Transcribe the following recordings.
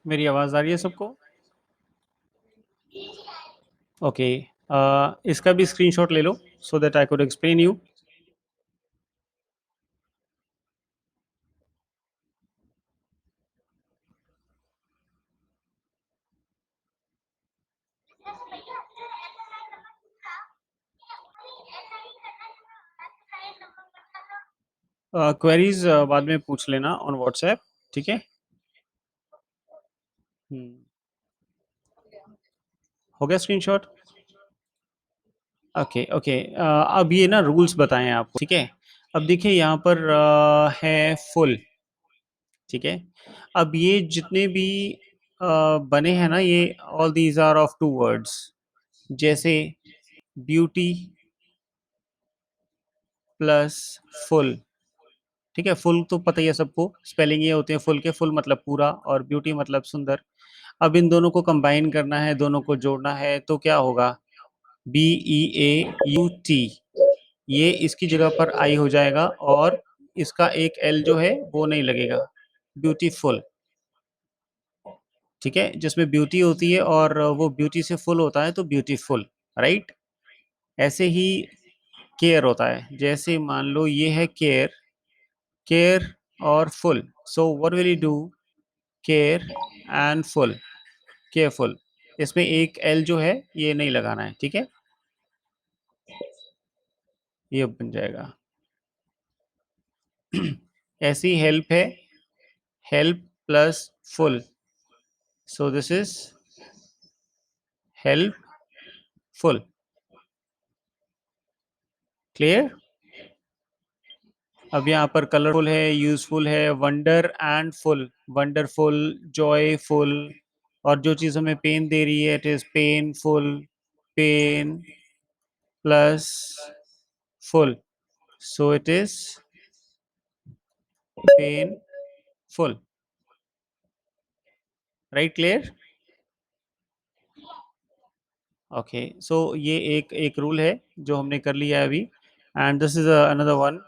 मेरी आवाज आ रही है सबको? ओके। इसका भी स्क्रीनशॉट ले लो so that I could explain you. Queries बाद में पूछ लेना ऑन व्हाट्सएप। ठीक है। हम्म, हो गया स्क्रीनशॉट? Okay okay. अब ये ना रूल्स बताएं आपको। ठीक है। अब देखिए यहाँ पर है फुल। ठीक है। अब ये जितने भी बने हैं ना, ये all these are of two words. जैसे ब्यूटी प्लस फुल। ठीक है। फुल तो पता ही है सबको, स्पेलिंग ये होते हैं फुल के। फुल मतलब पूरा और ब्यूटी मतलब सुंदर। अब इन दोनों को कंबाइन करना है, दोनों को जोड़ना है, तो क्या होगा? BEAUT। ये इसकी जगह पर आई हो जाएगा और इसका एक एल जो है वो नहीं लगेगा। ब्यूटीफुल। ठीक है। जिसमें ब्यूटी होती है और वो ब्यूटी से फुल होता है तो ब्यूटीफुल। राइट। ऐसे ही केयर होता है। जैसे मान लो ये है केयर। केयर और full. So what will you do? Care and full. Careful. इसमें एक एल जो है ये नहीं लगाना है। ठीक है। ये बन जाएगा। ऐसी हेल्प है। Help plus full. So this is helpful. Clear? अब यहाँ पर कलरफुल है, यूजफुल है, wonder and full. Wonderful, joyful. और जो चीज हमें पेन दे रही है, it is painful. Pain plus full. So it is painful. Right? Clear? Okay. So ये एक एक रूल है जो हमने कर लिया है अभी। And this is another one.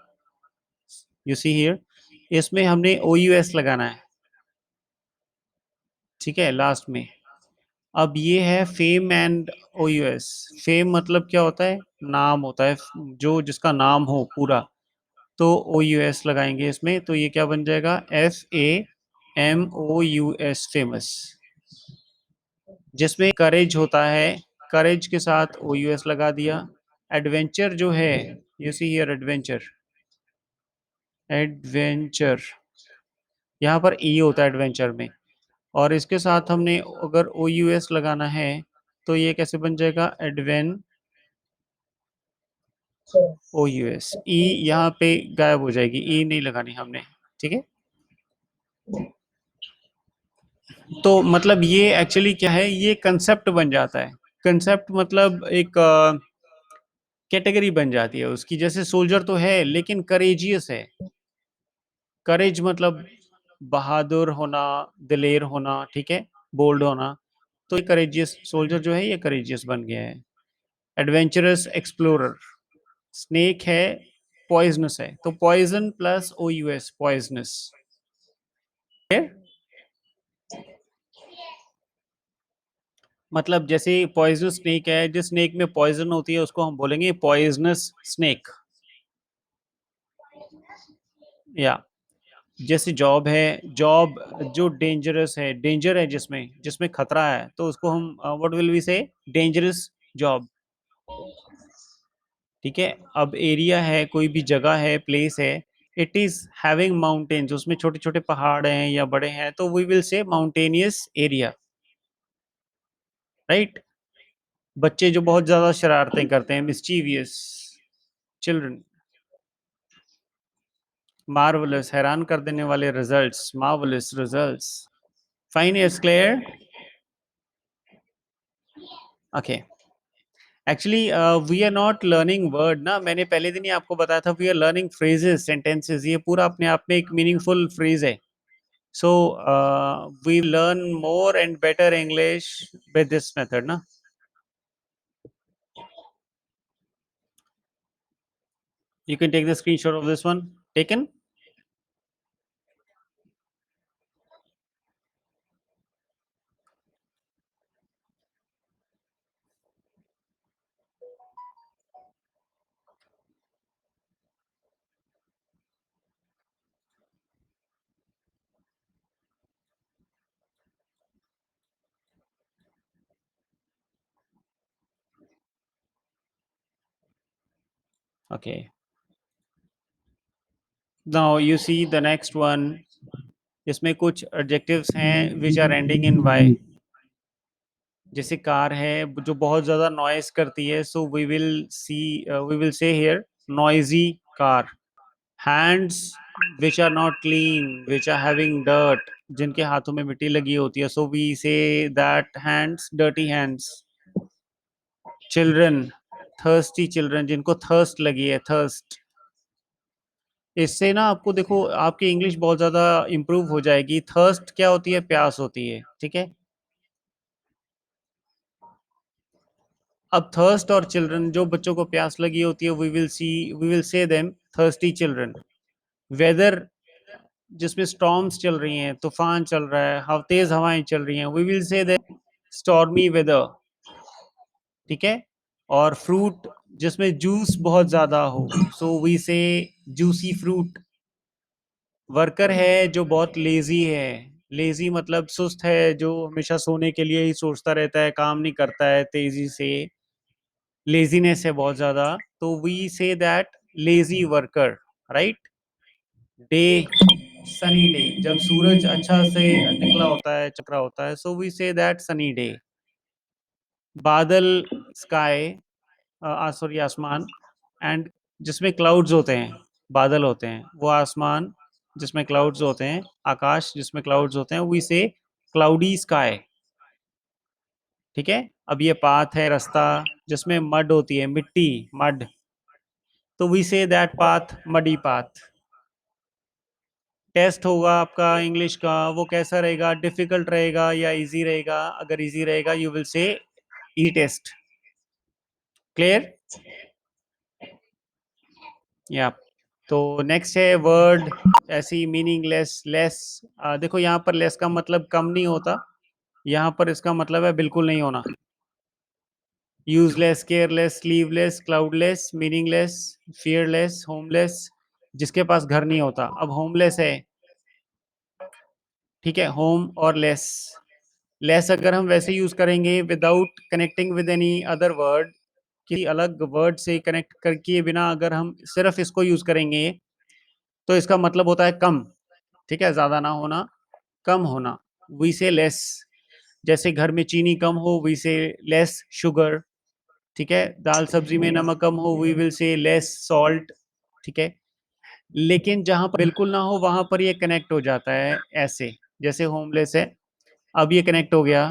You see here. इसमें हमने OUS लगाना है। ठीक है, लास्ट में। अब ये है फेम एंड OUS। फेम मतलब क्या होता है? नाम होता है, जो जिसका नाम हो पूरा। तो OUS लगाएंगे इसमें, तो ये क्या बन जाएगा? FAMOUS, famous. जिसमें करेज होता है, करेज के साथ OUS लगा दिया। एडवेंचर जो है, you see here adventure. Adventure. यहाँ पर ई होता है एडवेंचर में। और इसके साथ हमने अगर OUS लगाना है तो ये कैसे बन जाएगा? एडवेन OUS। ई यहाँ पे गायब हो जाएगी, ई नहीं लगानी हमने। ठीक है। तो मतलब ये एक्चुअली क्या है, ये कंसेप्ट बन जाता है। कंसेप्ट मतलब एक कैटेगरी बन जाती है उसकी। जैसे सोल्जर तो है लेकिन करेजियस है। करेज मतलब बहादुर होना, दिलेर होना। ठीक है। बोल्ड होना। तो ये करेजियस सोल्जर जो है ये करेजियस बन गया है। Adventurous explorer. स्नेक है, पॉइजनस है, तो पॉइजन प्लस OUS, पॉइजनस। मतलब जैसे पॉइजनस स्नेक है, जिस स्नेक में पॉइजन होती है उसको हम बोलेंगे पॉइजनस स्नेक। या जैसे जॉब है, जॉब जो डेंजरस है, डेंजर है जिसमें जिसमें खतरा है, तो उसको हम व्हाट विल वी से? Dangerous job. ठीक है। अब एरिया है, कोई भी जगह है, प्लेस है, इट इज हैविंग माउंटेन्स, उसमें छोटे छोटे पहाड़ हैं या बड़े हैं, तो we will say mountainous area. Right. बच्चे जो बहुत ज्यादा शरारतें करते हैं, मिस्चीवियस चिल्ड्रन। मार्वलस, हैरान कर देने वाले results, marvellous results. Fine is clear? Okay. Actually we are not learning word ना, मैंने पहले दिन ही आपको बताया था, we are learning phrases, sentences. ये पूरा अपने आप में एक मीनिंगफुल फ्रेज है। So we learn more and better English with this method ना। You can take the screenshot of this one. Taken? Okay. Now you see the next one. इसमें कुछ एडजेक्टिव्स हैं which are ending in Y. जैसे car है जो बहुत ज्यादा noise करती है, so we will say here noisy car. Hands which are not clean, which are having dirt, जिनके हाथों में मिट्टी लगी होती है, so we say that hands, dirty hands. Children, thirsty children, जिनको थर्स्ट लगी है, थर्स्ट. इससे ना आपको देखो आपकी इंग्लिश बहुत ज्यादा इंप्रूव हो जाएगी. थर्स्ट क्या होती है? प्यास होती है, ठीक है. अब थर्स्ट और चिल्ड्रन, जो बच्चों को प्यास लगी होती है, we will say them thirsty children. Weather जिसमें स्टॉर्म्स चल रही हैं, तूफान चल रहा है, तेज हवाएं चल रही हैं, we will say them stormy weather, ठीक है. और फ्रूट जिसमें जूस बहुत ज्यादा हो, so we say juicy fruit. Worker है जो बहुत लेजी है. लेजी मतलब सुस्त है, जो हमेशा सोने के लिए ही सोचता रहता है, काम नहीं करता है तेजी से. लेजीनेस है बहुत ज्यादा, तो we say that lazy worker, right. Day, sunny day, जब सूरज अच्छा से निकला होता है, चक्रा होता है, so we say that sunny day. बादल, स्काई, सॉरी आसमान. एंड जिसमें क्लाउड्स होते हैं, बादल होते हैं, वो आसमान जिसमें क्लाउड्स होते हैं, आकाश जिसमें क्लाउड्स होते हैं, वी से क्लाउडी स्काई, ठीक है. अब ये पाथ है, रास्ता, जिसमें मड होती है, मिट्टी, मड, तो we say that path muddy path. Test होगा आपका इंग्लिश का, वो कैसा रहेगा? डिफिकल्ट रहेगा या इजी रहेगा? अगर इजी रहेगा you will say E test. Clear? या. तो नेक्स्ट है वर्ड, ऐसी मीनिंगलेस, लेस. देखो यहाँ पर लेस का मतलब कम नहीं होता, यहाँ पर इसका मतलब है बिल्कुल नहीं होना. Useless, careless, leafless, cloudless, meaningless, fearless, homeless, जिसके पास घर नहीं होता. अब होमलेस है, ठीक है, होम और लेस. लेस अगर हम वैसे यूज करेंगे without connecting with any other word, किसी अलग वर्ड से कनेक्ट करके बिना, अगर हम सिर्फ इसको यूज करेंगे, तो इसका मतलब होता है कम, ठीक है, ज्यादा ना होना, कम होना. वी से लेस. जैसे घर में चीनी कम हो, वी से लेस शुगर, ठीक है. दाल सब्जी में नमक कम हो, we will say less salt, ठीक है. लेकिन जहां पर बिल्कुल ना हो, वहां पर ये कनेक्ट हो जाता है ऐसे. जैसे होमलेस है, अब ये कनेक्ट हो गया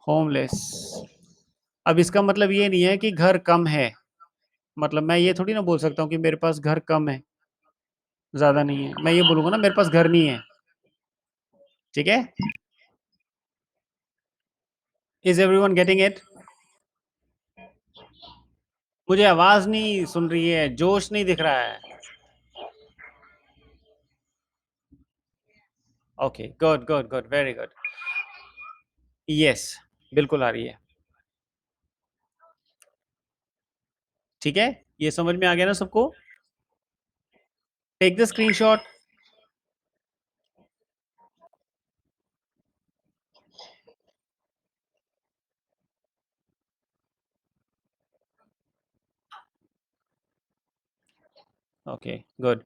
होमलेस. अब इसका मतलब ये नहीं है कि घर कम है. मतलब मैं ये थोड़ी ना बोल सकता हूँ कि मेरे पास घर कम है, ज्यादा नहीं है. मैं ये बोलूंगा ना मेरे पास घर नहीं है, ठीक है. Is everyone getting it? मुझे आवाज नहीं सुन रही है, जोश नहीं दिख रहा है. Okay, good good good, very good. Yes, बिल्कुल आ रही है. ठीक है, ये समझ में आ गया ना सबको? Take the screenshot. Okay, good.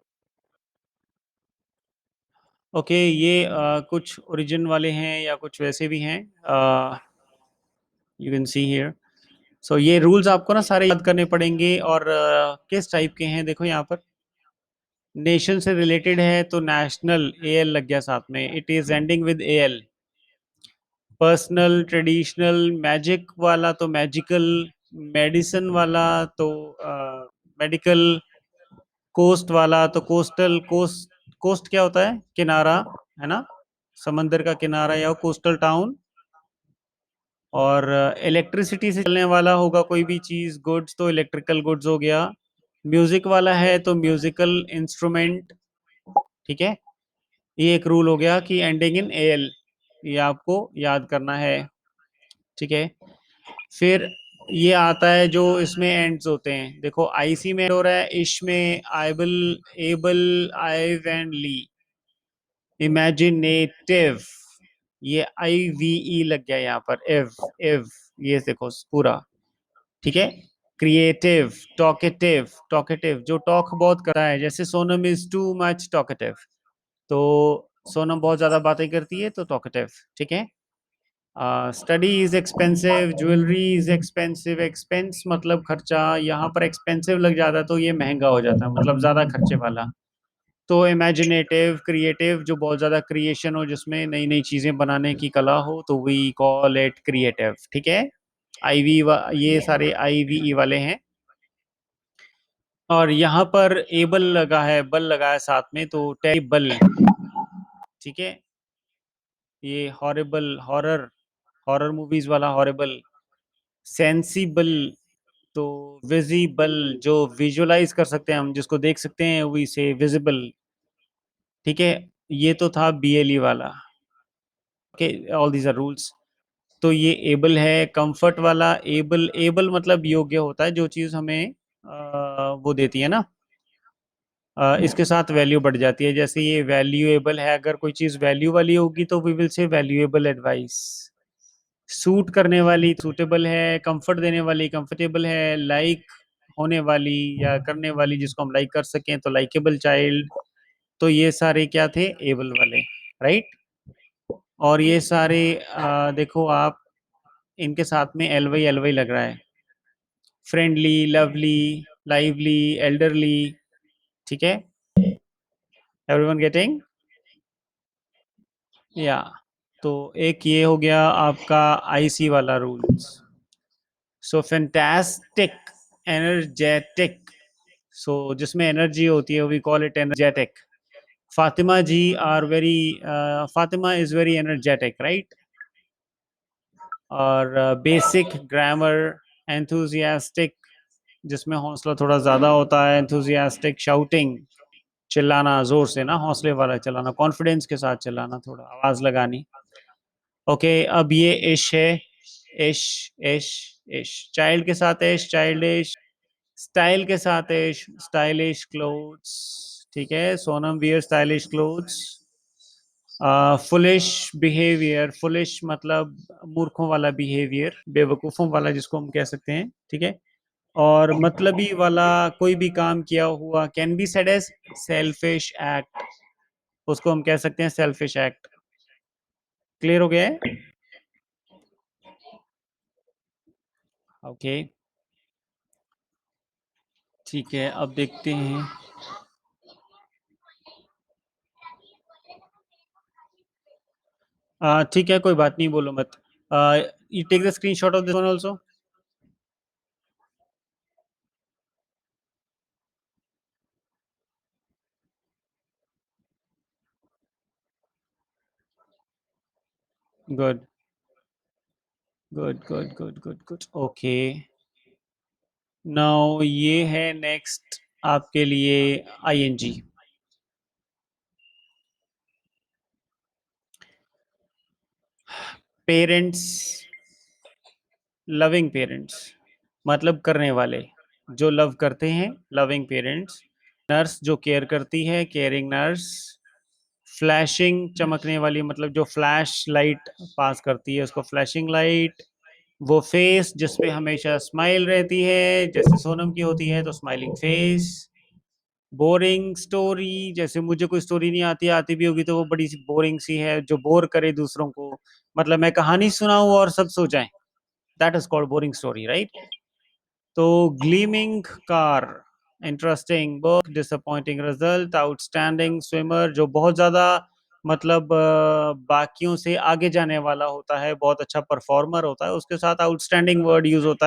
Okay, ये कुछ ओरिजिन वाले हैं या कुछ वैसे भी हैं. You can see here. So ये रूल्स आपको ना सारे याद करने पड़ेंगे. और किस टाइप के हैं, देखो यहाँ पर. नेशन से रिलेटेड है तो नेशनल, एल लग गया साथ में, it is ending with L. Personal, traditional, magic वाला तो मैजिकल, मेडिसिन वाला तो मेडिकल, कोस्ट वाला तो कोस्टल. कोस्ट क्या होता है? किनारा, है ना, समंदर का किनारा या कोस्टल टाउन. और इलेक्ट्रिसिटी से चलने वाला होगा कोई भी चीज, गुड्स तो इलेक्ट्रिकल गुड्स हो गया. म्यूजिक वाला है तो म्यूजिकल इंस्ट्रूमेंट, ठीक है. ये एक रूल हो गया कि एंडिंग इन एल, ये आपको याद करना है, ठीक है. फिर ये आता है जो इसमें एंड्स होते हैं, देखो आईसी में हो रहा है, इश में आइबल, एबल, आइव एंड ली. इमेजिनेटिव, ये आई वी ई लग गया यहाँ पर, एव, एव, ये देखो पूरा, ठीक है. क्रिएटिव, टॉकेटिव, टॉकेटिव जो टॉक बहुत करता है, जैसे Sonam is too much talkative, तो सोनम बहुत ज्यादा बातें करती है तो टॉकेटिव, ठीक है। Study is expensive, jewellery is expensive, expense मतलब खर्चा, यहाँ पर एक्सपेंसिव लग जाता है तो ये महंगा हो जाता है, मतलब ज्यादा खर्चे वाला। तो इमेजिनेटिव, क्रिएटिव जो बहुत ज्यादा क्रिएशन हो, जिसमें नई नई चीजें बनाने की कला हो, तो वी कॉल इट क्रिएटिव, ठीक है। आईवी, ये सारे आईवीई वाले हैं। और यहाँ पर एबल लगा है, बल लगा है साथ में, तो टेरिबल, ठीक है। ये हॉरिबल, हॉरर, हॉरर मूवीज वाला हॉरिबल। सेंसिबल, तो विजिबल जो विजुअलाइज कर सकते हैं हम, जिसको देख सकते हैं, वी से विजिबल, ठीक है। ये तो था बीएलई वाला, okay, all these are rules. तो ये एबल है, कंफर्ट वाला। एबल, एबल मतलब योग्य होता है, जो चीज हमें वो देती है ना, इसके साथ वैल्यू बढ़ जाती है। जैसे ये वैल्यूएबल है, अगर कोई चीज वैल्यू वाली होगी तो we will say valuable advice. Suit करने वाली, सूटेबल है। कंफर्ट देने वाली, कंफर्टेबल है। लाइक होने वाली या करने वाली, जिसको हम लाइक कर सकें, तो लाइकेबल चाइल्ड। तो ये सारे क्या थे, एबल वाले, राइट। और ये सारे देखो आप, इनके साथ में एलवाई, एलवाई लग रहा है। फ्रेंडली, लवली, लाइवली, एल्डरली, ठीक है। Everyone getting? या, तो एक ये हो गया आपका आईसी वाला rules. So fantastic, energetic, so जिसमें एनर्जी होती है we call it energetic. Fatima ji are very, Fatima is very energetic, right. और बेसिक ग्रामर, एंथुजियास्टिक, जिसमें हौसला थोड़ा ज्यादा होता है। एंथुजियास्टिक, शाउटिंग, चिल्लाना जोर से ना, हौसले वाला चिल्लाना, कॉन्फिडेंस के साथ चिल्लाना, थोड़ा आवाज लगानी। ओके, अब ये इश है। इश, इश, इश, चाइल्ड के साथ इश, चाइल्डिश। स्टाइल के साथ इश, स्टाइलिश क्लोथ्स, ठीक है। Sonam wear stylish clothes. Foolish behaviour, foolish मतलब मूर्खों वाला बिहेवियर, बेवकूफों वाला, जिसको हम कह सकते हैं, ठीक है। और मतलबी वाला, कोई भी काम किया हुआ, can be said as selfish act, उसको हम कह सकते हैं सेल्फिश एक्ट। क्लियर हो गया है? ओके, ठीक है, अब देखते हैं। ठीक है, कोई बात नहीं, बोलो मत। You take the screenshot of this one also. Good, good, good, good, good, good, okay. Now ये है नेक्स्ट आपके लिए, आईएनजी। पेरेंट्स, लविंग पेरेंट्स, मतलब करने वाले, जो लव करते हैं, लविंग पेरेंट्स। नर्स जो केयर करती है, केयरिंग नर्स। फ्लैशिंग, चमकने वाली, मतलब जो फ्लैश लाइट पास करती है, उसको फ्लैशिंग लाइट। वो फेस जिसपे हमेशा स्माइल रहती है, जैसे सोनम की होती है तो स्माइलिंग फेस। बोरिंग स्टोरी, जैसे मुझे कोई स्टोरी नहीं आती, आती भी होगी तो वो बड़ी सी बोरिंग सी है, जो बोर करे दूसरों को, मतलब मैं कहानी सुनाऊं और सब सो जाएं, that is called boring story, right. तो gleaming car, interesting book, disappointing result, outstanding swimmer जो बहुत ज्यादा, मतलब बाकियों से आगे जाने वाला होता है, बहुत अच्छा परफॉर्मर होता है, उसके साथ आउटस्टैंडिंग वर्ड यूज होता है।